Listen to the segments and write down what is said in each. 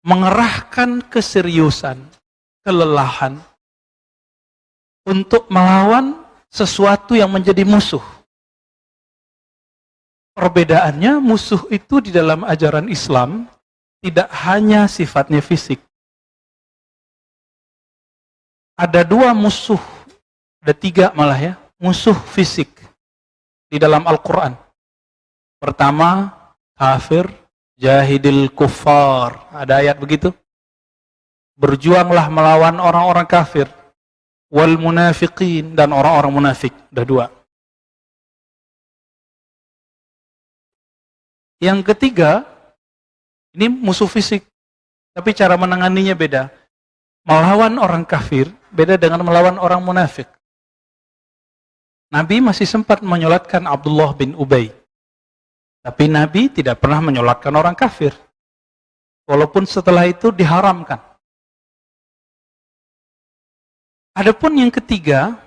mengerahkan keseriusan, kelelahan untuk melawan sesuatu yang menjadi musuh. Perbedaannya, musuh itu di dalam ajaran Islam tidak hanya sifatnya fisik. Ada dua musuh, ada tiga malah ya, musuh fisik di dalam Al-Quran. Pertama, kafir, jahidil kuffar. Ada ayat begitu. Berjuanglah melawan orang-orang kafir. Wal munafiqin, dan orang-orang munafik. Ada dua. Yang ketiga, ini musuh fisik. Tapi cara menanganinya beda. Melawan orang kafir, beda dengan melawan orang munafik. Nabi masih sempat menyolatkan Abdullah bin Ubay. Tapi Nabi tidak pernah menyolatkan orang kafir. Walaupun setelah itu diharamkan. Adapun yang ketiga,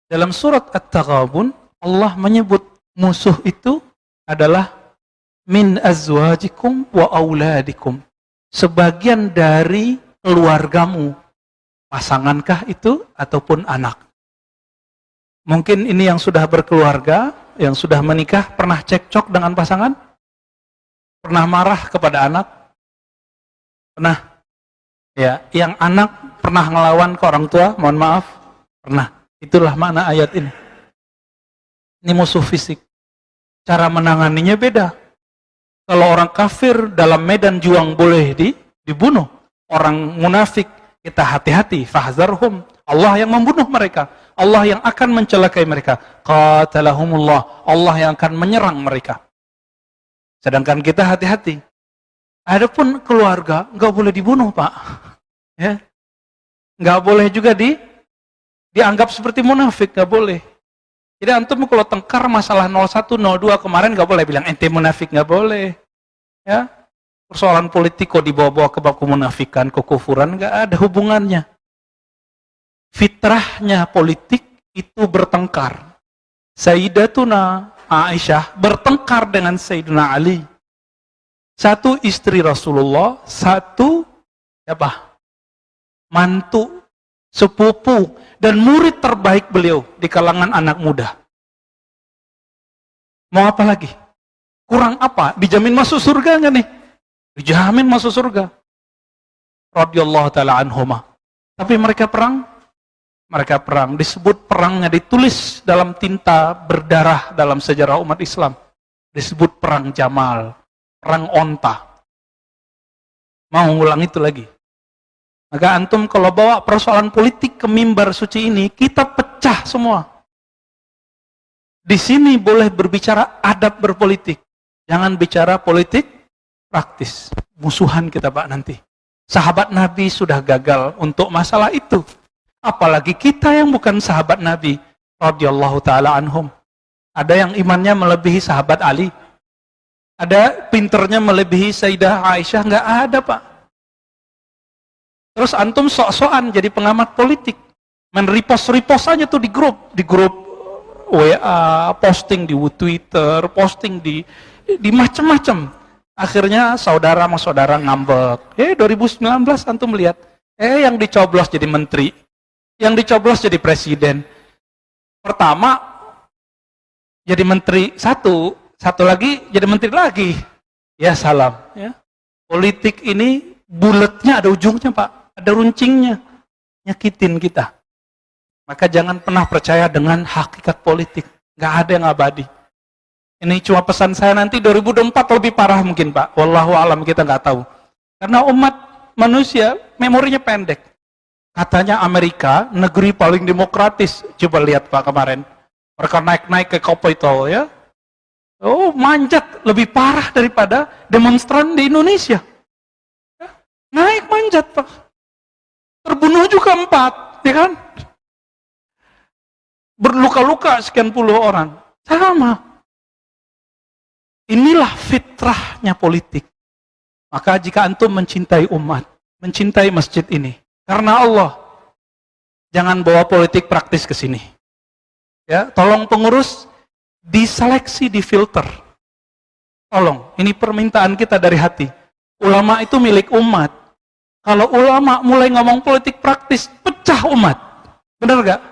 dalam surat At-Taghabun, Allah menyebut musuh itu adalah min azwajikum wa auladikum. Sebagian dari keluargamu. Pasangankah itu ataupun anak? Mungkin ini yang sudah berkeluarga, yang sudah menikah, pernah cekcok dengan pasangan? Pernah marah kepada anak? Pernah? Ya, yang anak pernah ngelawan ke orang tua? Mohon maaf. Pernah. Itulah makna ayat ini. Ini musuh fisik. Cara menanganinya beda. Kalau orang kafir dalam medan juang boleh dibunuh. Orang munafik, kita hati-hati. Fahzarhum. Allah yang membunuh mereka. Allah yang akan mencelakai mereka. Qatalahumullah. Allah yang akan menyerang mereka. Sedangkan kita hati-hati. Adapun keluarga, nggak boleh dibunuh, Pak. Ya. Nggak boleh juga dianggap seperti munafik, nggak boleh. Jadi antum kalau tengkar masalah 01, 02 kemarin nggak boleh bilang ente munafik, nggak boleh. Ya. Persoalan politik kok dibawa-bawa ke bab kemunafikan, kekufuran, nggak ada hubungannya. Fitrahnya politik itu bertengkar. Sayyidatuna Aisyah bertengkar dengan Sayyidina Ali. Satu istri Rasulullah, satu apa? Mantu, sepupu, dan murid terbaik beliau di kalangan anak muda. Mau apa lagi? Kurang apa? Dijamin masuk surga nggak nih? Dijamin masuk surga. Radhiyallahu ta'ala anhumah. Tapi mereka perang. Mereka perang. Disebut perangnya ditulis dalam tinta berdarah dalam sejarah umat Islam. Disebut perang Jamal. Perang onta. Mau ngulang itu lagi. Maka antum kalau bawa persoalan politik ke mimbar suci ini, kita pecah semua. Di sini boleh berbicara adab berpolitik. Jangan bicara politik praktis. Musuhan kita Pak nanti. Sahabat Nabi sudah gagal untuk masalah itu. Apalagi kita yang bukan sahabat Nabi. Radhiyallahu ta'ala anhum. Ada yang imannya melebihi sahabat Ali. Ada pinternya melebihi Sayyidah Aisyah. Nggak ada Pak. Terus antum sok-sokan jadi pengamat politik. Men-repost aja tuh di grup. Di grup WA, posting di Twitter, posting di macam-macam. Akhirnya saudara sama saudara ngambek. 2019 antum lihat. Yang dicoblos jadi menteri. Yang dicoblos jadi presiden. Pertama, jadi menteri satu lagi jadi menteri lagi. Ya salam. Ya. Politik ini buletnya ada ujungnya Pak. Ada runcingnya. Nyakitin kita. Maka jangan pernah percaya dengan hakikat politik. Nggak ada yang abadi. Ini cuma pesan saya nanti 2024 lebih parah mungkin Pak. Wallahu alam kita nggak tahu. Karena umat manusia memorinya pendek. Katanya Amerika negeri paling demokratis. Coba lihat Pak kemarin. Mereka naik-naik ke Capitol ya. Oh manjat lebih parah daripada demonstran di Indonesia. Naik manjat Pak. Terbunuh juga 4, ya kan? Berluka-luka sekian puluh orang. Sama. Inilah fitrahnya politik. Maka jika antum mencintai umat, mencintai masjid ini, karena Allah, jangan bawa politik praktis ke sini. Ya, tolong pengurus diseleksi, difilter. Tolong, ini permintaan kita dari hati. Ulama itu milik umat, Kalau ulama mulai ngomong politik praktis, pecah umat. Benar gak?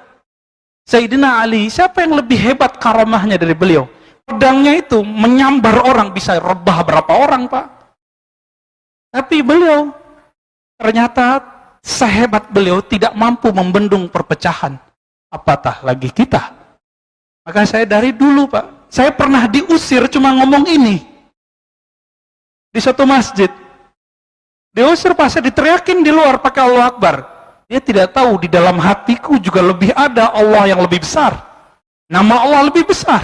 Sayyidina Ali, siapa yang lebih hebat karamahnya dari beliau? Pedangnya itu menyambar orang, bisa rebah berapa orang, Pak. Tapi beliau, ternyata sehebat beliau tidak mampu membendung perpecahan. Apatah lagi kita. Maka saya dari dulu, Pak, saya pernah diusir cuma ngomong ini. Di suatu masjid. Diusir pas saya diteriakin di luar pakai Allahu Akbar. Dia tidak tahu di dalam hatiku juga lebih ada Allah yang lebih besar. Nama Allah lebih besar.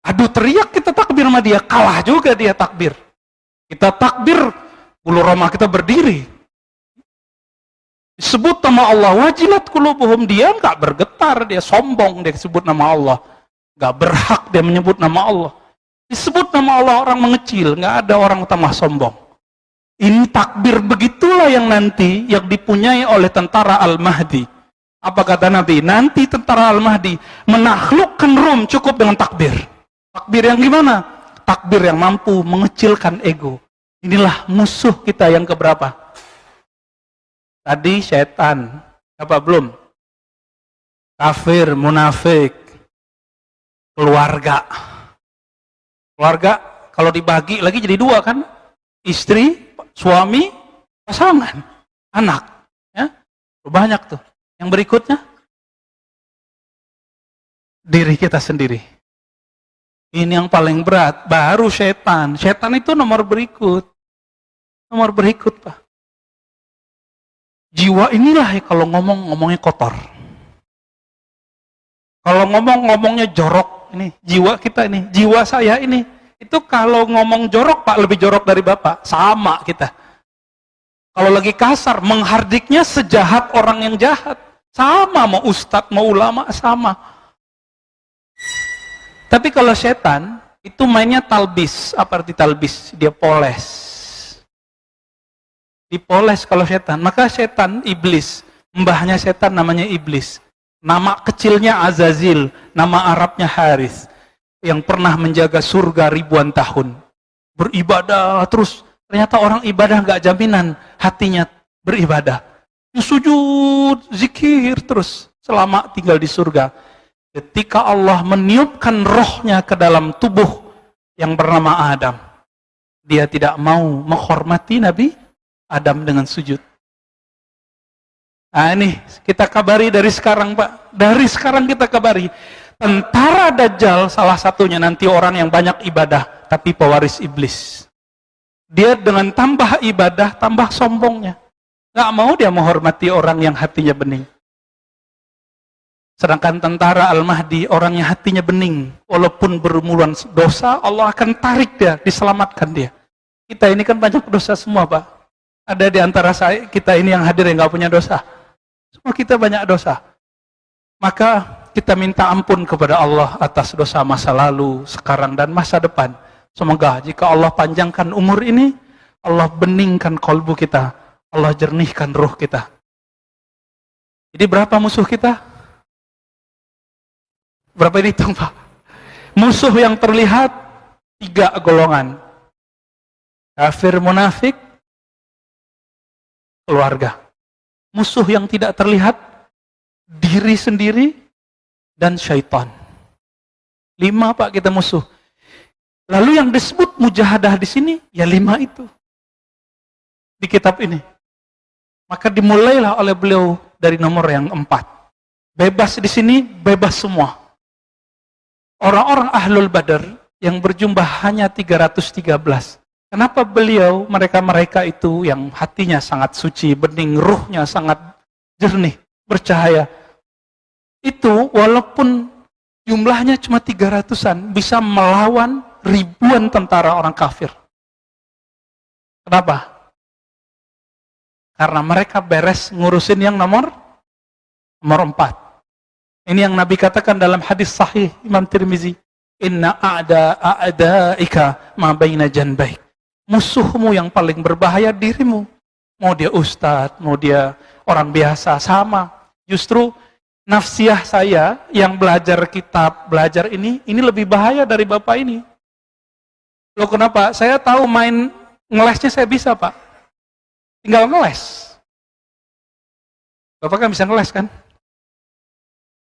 Aduh, teriak kita takbir sama dia, kalah juga dia takbir. Kita takbir, bulu roma kita berdiri. Disebut nama Allah, wajilat qulubuhum, dia enggak bergetar, dia sombong, dia sebut nama Allah. Enggak berhak dia menyebut nama Allah. Disebut nama Allah orang mengecil, enggak ada orang utama sombong. Ini takbir begitulah yang nanti yang dipunyai oleh tentara Al-Mahdi. Apa kata Nabi? Nanti tentara Al-Mahdi menaklukkan Rom cukup dengan takbir. Takbir yang gimana? Takbir yang mampu mengecilkan ego. Inilah musuh kita yang keberapa? Tadi setan. Apa belum? Kafir, munafik, keluarga. Keluarga kalau dibagi lagi jadi dua kan? Istri, suami, pasangan, anak, ya, banyak tuh. Yang berikutnya, diri kita sendiri. Ini yang paling berat. Baru setan. Setan itu nomor berikut. Nomor berikut, Pak. Jiwa inilah ya kalau ngomongnya kotor. Kalau ngomongnya jorok. Ini jiwa kita ini, jiwa saya ini. Itu kalau ngomong jorok, Pak, lebih jorok dari Bapak. Sama kita. Kalau lagi kasar, menghardiknya sejahat orang yang jahat. Sama, mau ustadz, mau ulama, sama. Tapi kalau setan, itu mainnya talbis. Apa arti talbis? Dia poles. Dipoles kalau setan. Maka setan, iblis. Mbahnya setan namanya iblis. Nama kecilnya Azazil. Nama Arabnya Haris. Yang pernah menjaga surga ribuan tahun. Beribadah terus. Ternyata orang ibadah gak jaminan hatinya beribadah. Sujud, zikir terus selama tinggal di surga. Ketika Allah meniupkan rohnya ke dalam tubuh yang bernama Adam. Dia tidak mau menghormati Nabi Adam dengan sujud. Nah ini kita kabari dari sekarang, Pak. Dari sekarang kita kabari. Tentara Dajjal salah satunya nanti orang yang banyak ibadah tapi pewaris iblis. Dia dengan tambah ibadah tambah sombongnya. Gak mau dia menghormati orang yang hatinya bening. Sedangkan tentara Al-Mahdi orang yang hatinya bening, walaupun bermuluan dosa, Allah akan tarik dia, diselamatkan dia. Kita ini kan banyak dosa semua, Pak. Ada di antara kita ini yang hadir yang gak punya dosa. Semua kita banyak dosa. Maka kita minta ampun kepada Allah atas dosa masa lalu, sekarang, dan masa depan. Semoga jika Allah panjangkan umur ini, Allah beningkan kolbu kita, Allah jernihkan ruh kita. Jadi berapa musuh kita? Berapa dihitung, Pak? Musuh yang terlihat 3 golongan. Kafir, munafik, keluarga. Musuh yang tidak terlihat, diri sendiri, dan syaitan. 5, Pak, kita musuh. Lalu yang disebut mujahadah di sini, ya 5 itu. Di kitab ini. Maka dimulailah oleh beliau dari nomor yang 4. Bebas di sini, bebas semua. Orang-orang Ahlul Badar yang berjumlah hanya 313. Kenapa beliau, mereka-mereka itu yang hatinya sangat suci, bening, ruhnya sangat jernih, bercahaya. Itu walaupun jumlahnya cuma 300-an, bisa melawan ribuan tentara orang kafir. Kenapa? Karena mereka beres ngurusin yang nomor 4. Ini yang Nabi katakan dalam hadis sahih Imam Tirmizi. Inna a'da'ika ma baina janbaik. Musuhmu yang paling berbahaya dirimu. Mau dia ustadz, mau dia orang biasa, sama. Justru nafsiyah saya yang belajar kitab, belajar ini lebih bahaya dari bapak ini. Loh kenapa? Saya tahu main ngelesnya saya bisa, Pak. tinggal ngeles. Bapak kan bisa ngeles kan?